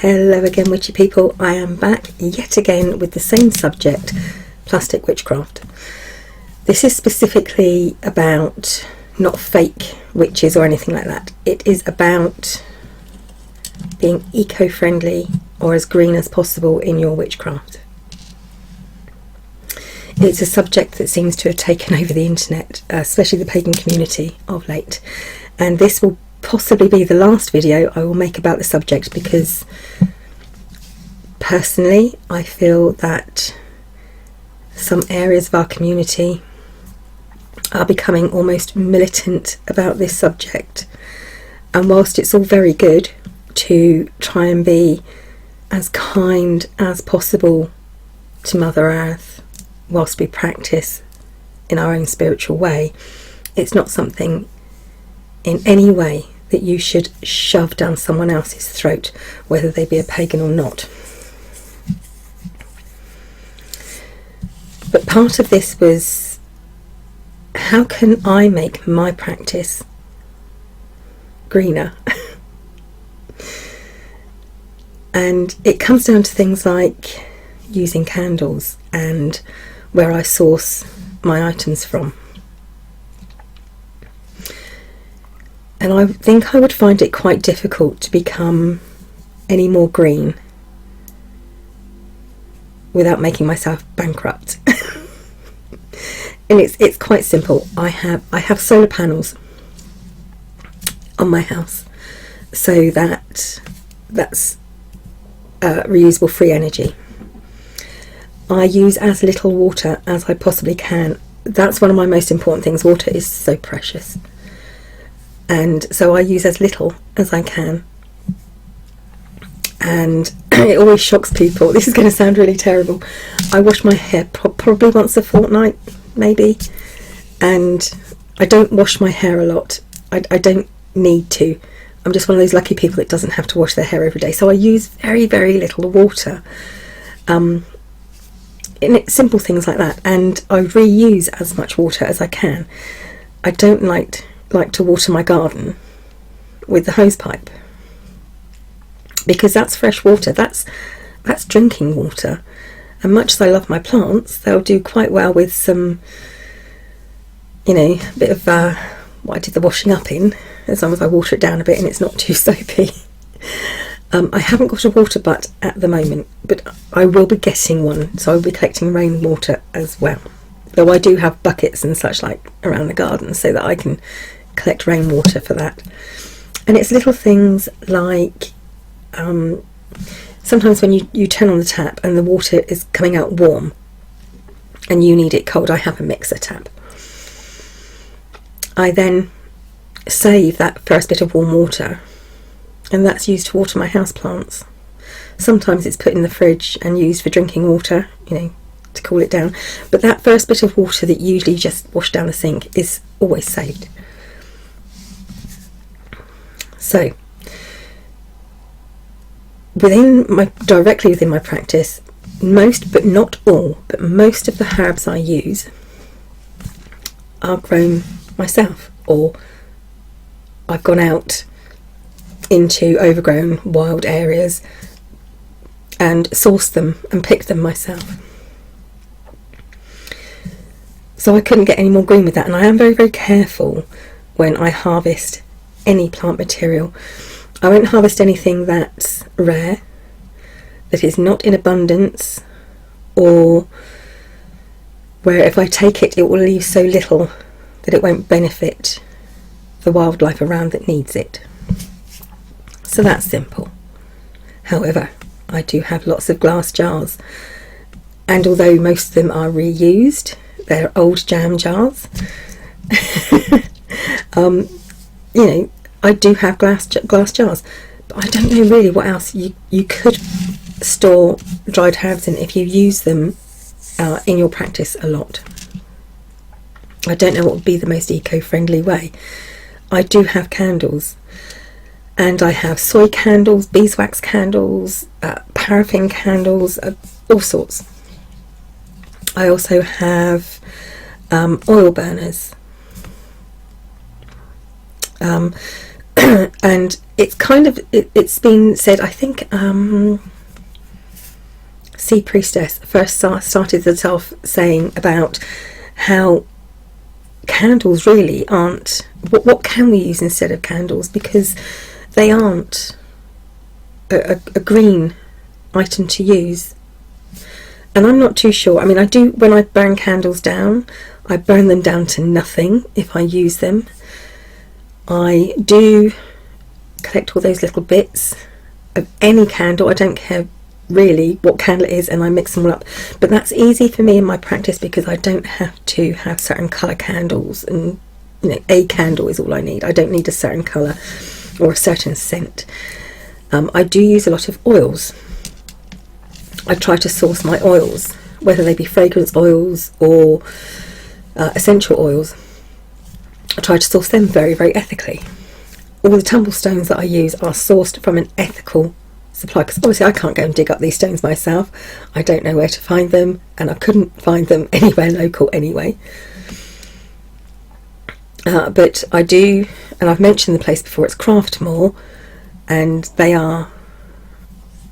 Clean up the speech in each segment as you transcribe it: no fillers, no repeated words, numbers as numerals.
Hello again, witchy people. I am back yet again with the same subject, plastic witchcraft. This is specifically about not fake witches or anything like that. It is about being eco-friendly or as green as possible in your witchcraft. It's a subject that seems to have taken over the internet, especially the pagan community of late, and this will possibly be the last video I will make about the subject, because personally I feel that some areas of our community are becoming almost militant about this subject, and whilst it's all very good to try and be as kind as possible to Mother Earth whilst we practice in our own spiritual way, it's not something in any way that you should shove down someone else's throat, whether they be a pagan or not. But part of this was, how can I make my practice greener? And it comes down to things like using candles and where I source my items from. And I think I would find it quite difficult to become any more green without making myself bankrupt. And it's quite simple. I have solar panels on my house, so that's reusable free energy. I use as little water as I possibly can. That's one of my most important things. Water is so precious. And so I use as little as I can, and it always shocks people. This is going to sound really terrible. I wash my hair probably once a fortnight, maybe, and I don't wash my hair a lot. I don't need to. I'm just one of those lucky people that doesn't have to wash their hair every day, so I use very, very little water. In simple things like that, and I reuse as much water as I can. I don't like to water my garden with the hose pipe, because that's fresh water, that's drinking water, and much as I love my plants, they'll do quite well with some, bit of what I did the washing up in, as long as I water it down a bit and it's not too soapy. I haven't got a water butt at the moment, but I will be getting one, so I'll be collecting rainwater as well, though I do have buckets and such like around the garden so that I can collect rainwater for that. And it's little things like sometimes when you turn on the tap and the water is coming out warm and you need it cold, I have a mixer tap. I then save that first bit of warm water, and that's used to water my houseplants. Sometimes it's put in the fridge and used for drinking water, to cool it down, but that first bit of water that you usually just wash down the sink is always saved. So directly within my practice, most, but not all, but most of the herbs I use are grown myself, or I've gone out into overgrown wild areas and sourced them and picked them myself. So I couldn't get any more green with that, and I am very, very careful when I harvest any plant material. I won't harvest anything that's rare, that is not in abundance, or where if I take it, it will leave so little that it won't benefit the wildlife around that needs it. So that's simple. However, I do have lots of glass jars, and although most of them are reused, they're old jam jars. I do have glass jars, but I don't know really what else you could store dried herbs in if you use them in your practice a lot. I don't know what would be the most eco-friendly way. I do have candles, and I have soy candles, beeswax candles, paraffin candles, all sorts. I also have oil burners. And it's kind of, it's been said, I think Sea Priestess first started it off saying about how candles really aren't, what can we use instead of candles, because they aren't a green item to use. And I'm not too sure. I mean, I do, when I burn candles down, I burn them down to nothing if I use them. I do collect all those little bits of any candle, I don't care really what candle it is, and I mix them all up. But that's easy for me in my practice because I don't have to have certain colour candles, and you know, a candle is all I need. I don't need a certain colour or a certain scent. I do use a lot of oils. I try to source my oils, whether they be fragrance oils or essential oils. I try to source them very, very ethically. All the tumble stones that I use are sourced from an ethical supply, because obviously I can't go and dig up these stones myself. I don't know where to find them, and I couldn't find them anywhere local anyway. But I do, and I've mentioned the place before, it's Craftmore, and they are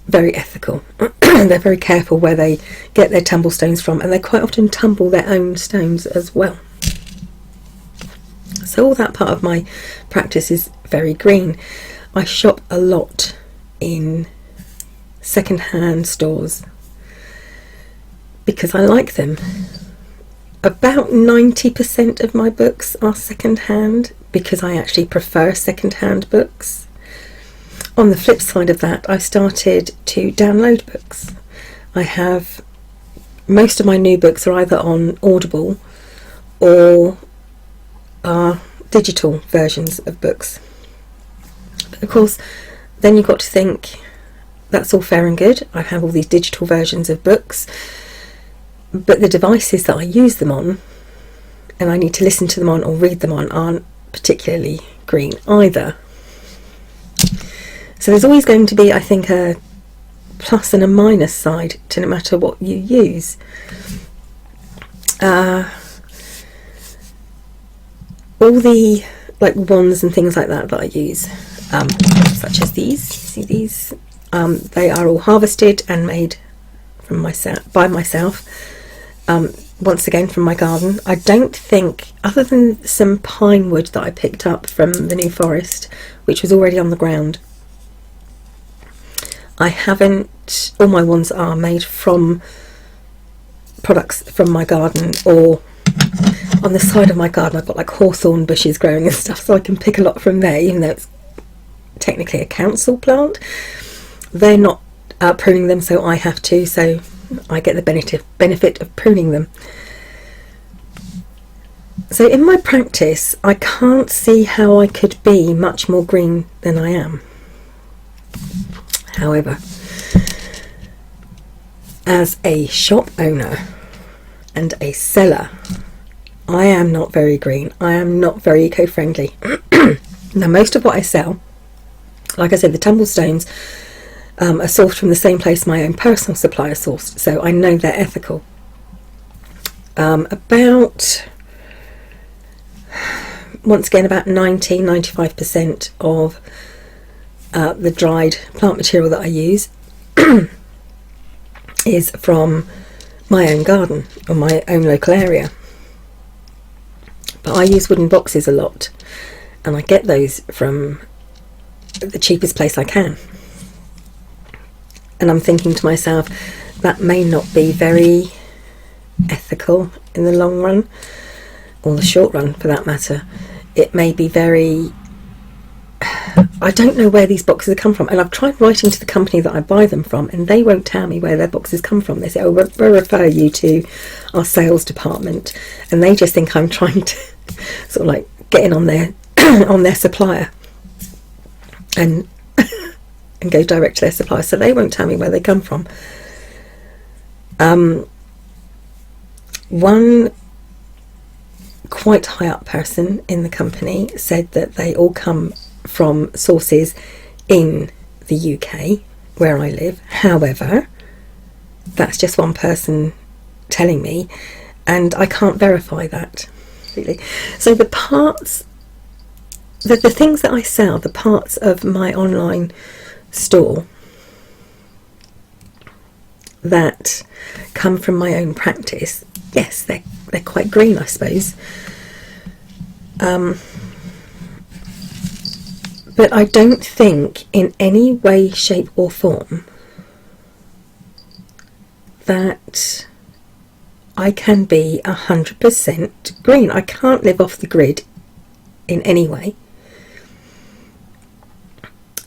very ethical. They're very careful where they get their tumble stones from, and they quite often tumble their own stones as well. So all that part of my practice is very green. I shop a lot in second-hand stores because I like them. About 90% of my books are second-hand because I actually prefer second-hand books. On the flip side of that, I started to download books. I have, most of my new books are either on Audible or are digital versions of books. But of course, then you've got to think, that's all fair and good. I have all these digital versions of books, but the devices that I use them on, and I need to listen to them on or read them on, aren't particularly green either. So there's always going to be, I think, a plus and a minus side to no matter what you use. All the like wands and things like that I use, such as these, see these, they are all harvested and made from by myself, once again from my garden. I don't think, other than some pine wood that I picked up from the New Forest, which was already on the ground, I haven't, all my wands are made from products from my garden, or on the side of my garden I've got like hawthorn bushes growing and stuff, so I can pick a lot from there, even though it's technically a council plant. They're not pruning them, so I have to, so I get the benefit of pruning them. So in my practice, I can't see how I could be much more green than I am. However, as a shop owner and a seller, I am not very green. I am not very eco-friendly. Now, most of what I sell, like I said, the tumble stones are sourced from the same place my own personal supply is sourced, so I know they're ethical. About, once again, about 90-95% of the dried plant material that I use is from my own garden or my own local area. But I use wooden boxes a lot, and I get those from the cheapest place I can. And I'm thinking to myself, that may not be very ethical in the long run, or the short run for that matter. It may be very, I don't know where these boxes have come from, and I've tried writing to the company that I buy them from, and they won't tell me where their boxes come from. They say, oh, we'll refer you to our sales department, and they just think I'm trying to sort of like get in on their on their supplier and and go direct to their supplier, so they won't tell me where they come from. One quite high up person in the company said that they all come from sources in the UK where I live. However, that's just one person telling me, and I can't verify that really. So the parts the things that I sell, the parts of my online store that come from my own practice, yes, they're quite green, I suppose. But I don't think in any way, shape or form that I can be 100% green. I can't live off the grid in any way.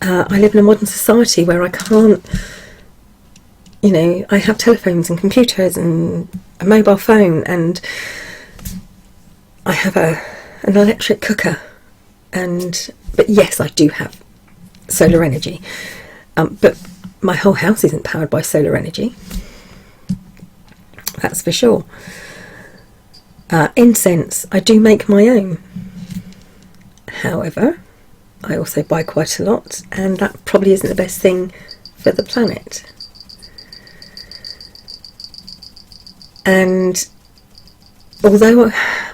I live in a modern society where I can't, you know, I have telephones and computers and a mobile phone, and I have an electric cooker, but yes, I do have solar energy, but my whole house isn't powered by solar energy, that's for sure. Incense, I do make my own. However, I also buy quite a lot, and that probably isn't the best thing for the planet. And although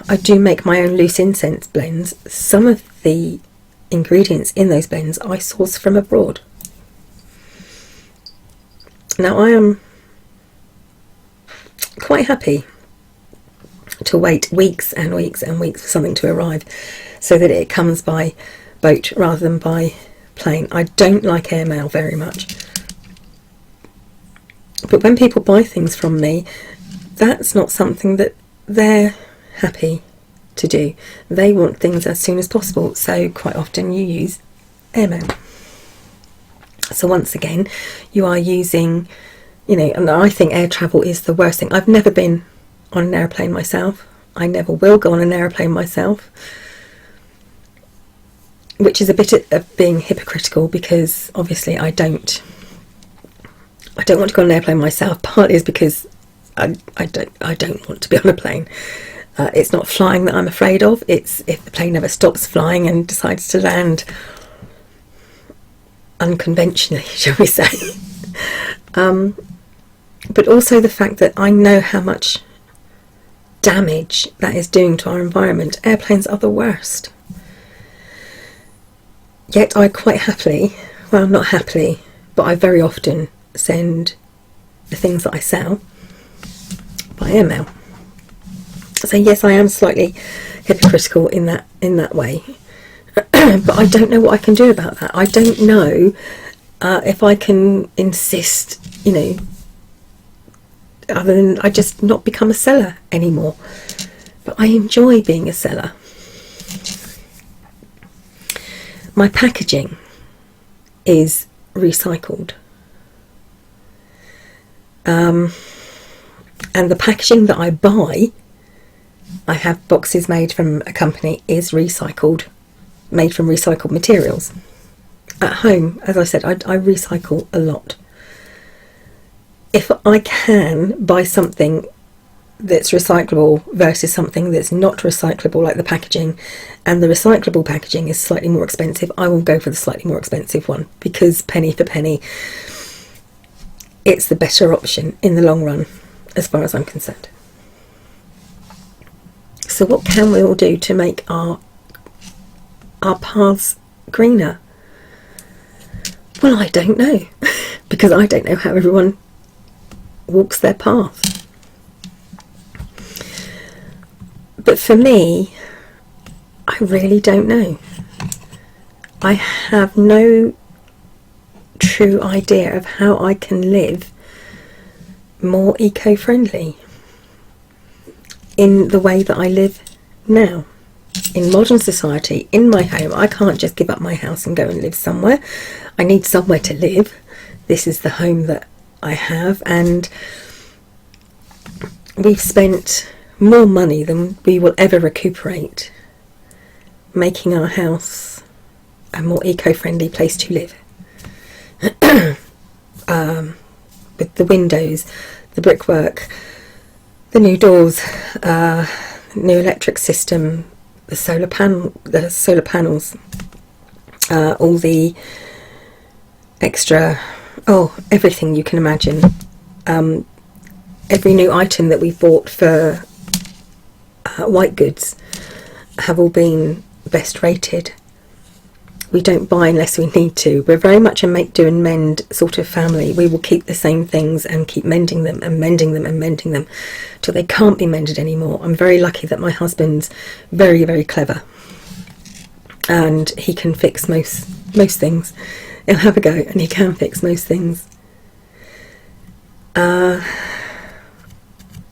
I do make my own loose incense blends, some of the ingredients in those blends I source from abroad. Now, I am quite happy to wait weeks and weeks and weeks for something to arrive so that it comes by boat rather than by plane. I don't like Airmail very much. But when people buy things from me, that's not something that they're happy to do. They want things as soon as possible, so quite often you use Airmail. So once again, you are using, you know, and I think air travel is the worst thing. I've never been on an airplane myself. I never will go on an airplane myself, which is a bit of being hypocritical, because obviously I don't want to go on an airplane myself. Partly is because I don't want to be on a plane. It's not flying that I'm afraid of. It's if the plane ever stops flying and decides to land unconventionally, shall we say. But also the fact that I know how much damage that is doing to our environment. Airplanes are the worst. Yet I quite happily, well, not happily, but I very often send the things that I sell by Airmail. So yes, I am slightly hypocritical in that way. But I don't know what I can do about that. I don't know if I can insist, you know, other than I just not become a seller anymore. But I enjoy being a seller. My packaging is recycled. And the packaging that I buy, I have boxes made from a company, is recycled, made from recycled materials. At home, as I said, I recycle a lot. If I can buy something that's recyclable versus something that's not recyclable, like the packaging, and the recyclable packaging is slightly more expensive, I will go for the slightly more expensive one, because penny for penny, it's the better option in the long run, as far as I'm concerned. So what can we all do to make our paths greener? Well, I don't know, because I don't know how everyone walks their path. But for me, I really don't know. I have no true idea of how I can live more eco-friendly in the way that I live now. In modern society, in my home, I can't just give up my house and go and live somewhere. I need somewhere to live. This is the home that I have, and we've spent more money than we will ever recuperate making our house a more eco-friendly place to live. With the windows, the brickwork, the new doors, new electric system, the solar panels, all the extra, everything you can imagine. Every new item that we've bought for white goods have all been best rated. We don't buy unless we need to. We're very much a make do and mend sort of family. We will keep the same things and keep mending them and mending them and mending them till they can't be mended anymore. I'm very lucky that my husband's very, very clever, and he can fix most things. He'll have a go and he can fix most things.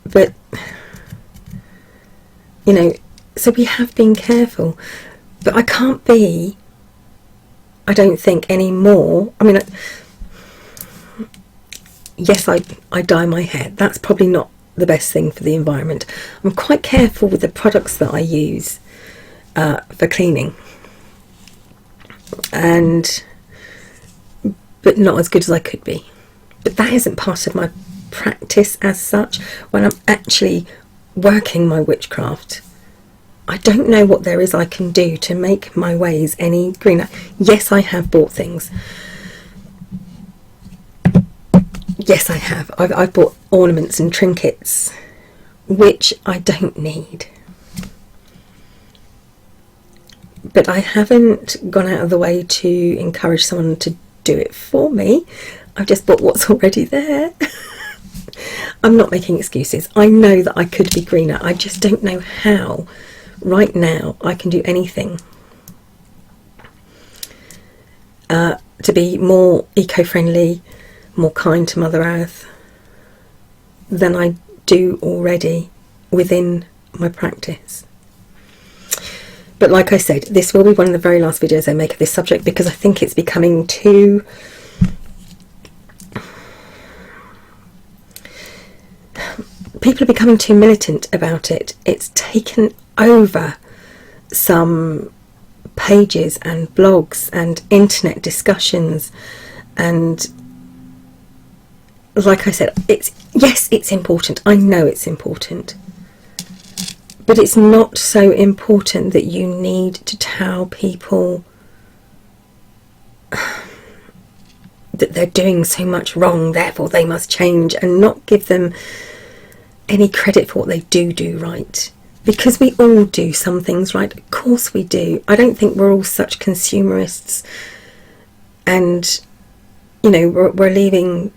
But, you know, so we have been careful. But I can't be, I don't think, any more. I mean, yes, I dye my hair. That's probably not the best thing for the environment. I'm quite careful with the products that I use for cleaning, but not as good as I could be. But that isn't part of my practice as such. When I'm actually working my witchcraft, I don't know what there is I can do to make my ways any greener. Yes, I have bought things. Yes, I have. I've bought ornaments and trinkets, which I don't need. But I haven't gone out of the way to encourage someone to do it for me. I've just bought what's already there. I'm not making excuses. I know that I could be greener. I just don't know how. Right now, I can do anything to be more eco-friendly, more kind to Mother Earth than I do already within my practice. But like I said, this will be one of the very last videos I make of this subject, because I think it's becoming too... people are becoming too militant about it. It's taken over some pages and blogs and internet discussions, and like I said, it's important. I know it's important, but it's not so important that you need to tell people that they're doing so much wrong, therefore they must change, and not give them any credit for what they do right. Because we all do some things right. Of course we do. I don't think we're all such consumerists, and you know, we're leaving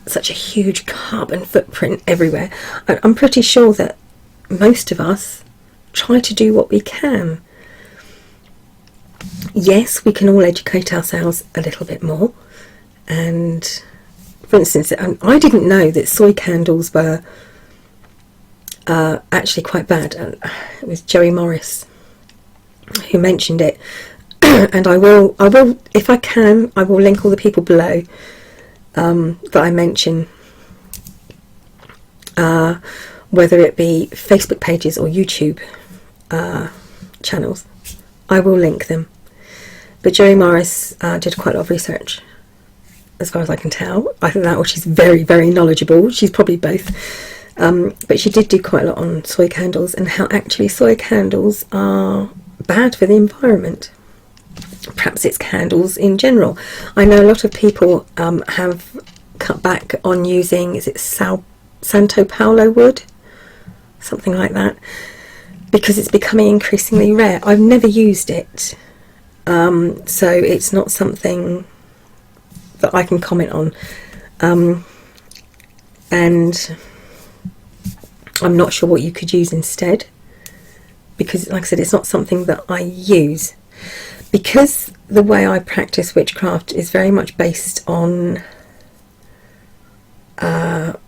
such a huge carbon footprint everywhere. I'm pretty sure that most of us try to do what we can. Yes, we can all educate ourselves a little bit more, and for instance, I didn't know that soy candles were actually quite bad. It was Joey Morris who mentioned it, and I will, if I can, I will link all the people below that I mention, whether it be Facebook pages or YouTube channels. I will link them. But Joey Morris did quite a lot of research, as far as I can tell. I think that she's very, very knowledgeable. She's probably both. But she did do quite a lot on soy candles, and how actually soy candles are bad for the environment. Perhaps it's candles in general. I know a lot of people have cut back on using, is it Santo Paulo wood? Something like that. Because it's becoming increasingly rare. I've never used it. So it's not something that I can comment on. And I'm not sure what you could use instead, because like I said, it's not something that I use, because the way I practice witchcraft is very much based on it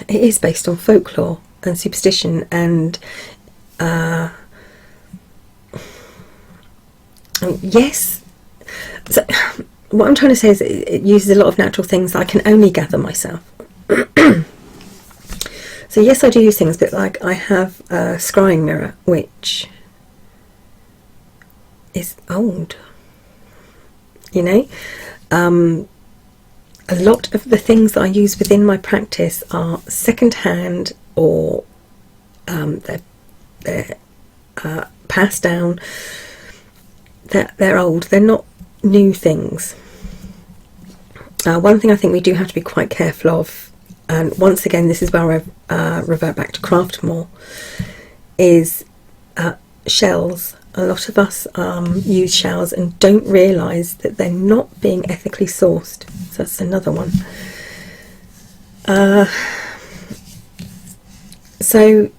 is based on folklore and superstition, and yes, so what I'm trying to say is it uses a lot of natural things that I can only gather myself. So yes, I do use things, but like I have a scrying mirror, which is old, you know. A lot of the things that I use within my practice are second-hand, or they're passed down. They're old. They're not new things. One thing I think we do have to be quite careful of, and once again this is where I revert back to craft more, is shells A lot of us use showers and don't realise that they're not being ethically sourced. So that's another one. So,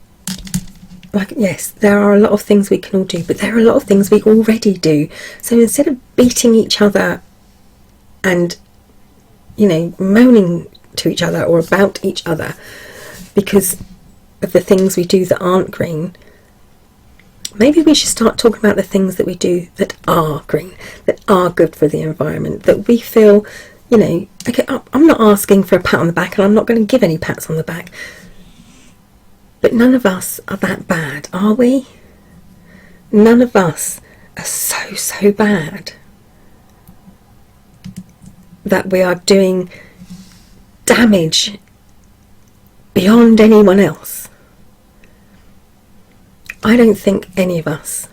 like, yes, there are a lot of things we can all do, but there are a lot of things we already do. So instead of beating each other and, you know, moaning to each other or about each other because of the things we do that aren't green, maybe we should start talking about the things that we do that are green, that are good for the environment, that we feel, you know, okay, I'm not asking for a pat on the back, and I'm not going to give any pats on the back, but none of us are that bad, are we? None of us are so bad that we are doing damage beyond anyone else. I don't think any of us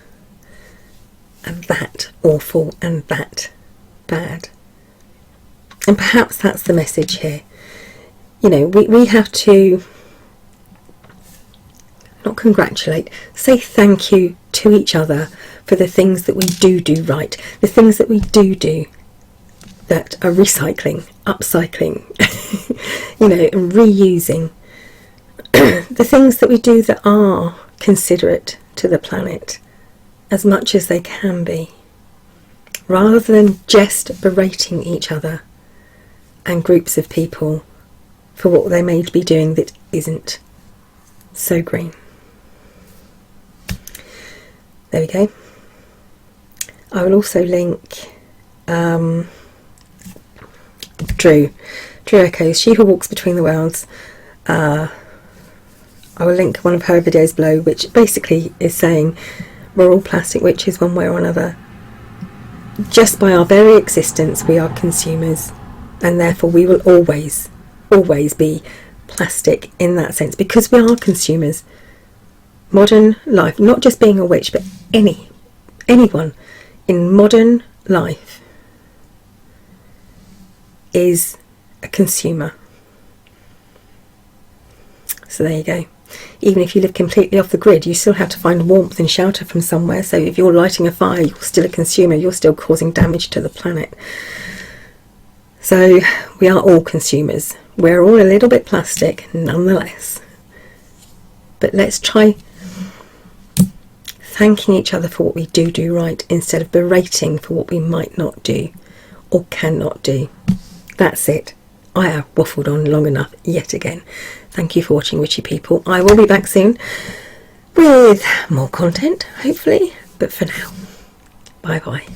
are that awful and that bad. And perhaps that's the message here. You know, we have to not congratulate, say thank you to each other for the things that we do right, the things that we do that are recycling, upcycling, you know, and reusing, the things that we do that are considerate to the planet as much as they can be, rather than just berating each other and groups of people for what they may be doing that isn't so green. There we go. I will also link Drew Echoes, She Who Walks Between the Worlds. I will link one of her videos below, which basically is saying we're all plastic witches one way or another. Just by our very existence we are consumers, and therefore we will always be plastic in that sense, because we are consumers. Modern life, not just being a witch, but anyone in modern life is a consumer. So there you go. Even if you live completely off the grid, you still have to find warmth and shelter from somewhere. So if you're lighting a fire, you're still a consumer, you're still causing damage to the planet. So we are all consumers. We're all a little bit plastic nonetheless. But let's try thanking each other for what we do right, instead of berating for what we might not do or cannot do. That's it. I have waffled on long enough yet again. Thank you for watching, witchy people. I will be back soon with more content, hopefully. But for now, bye bye.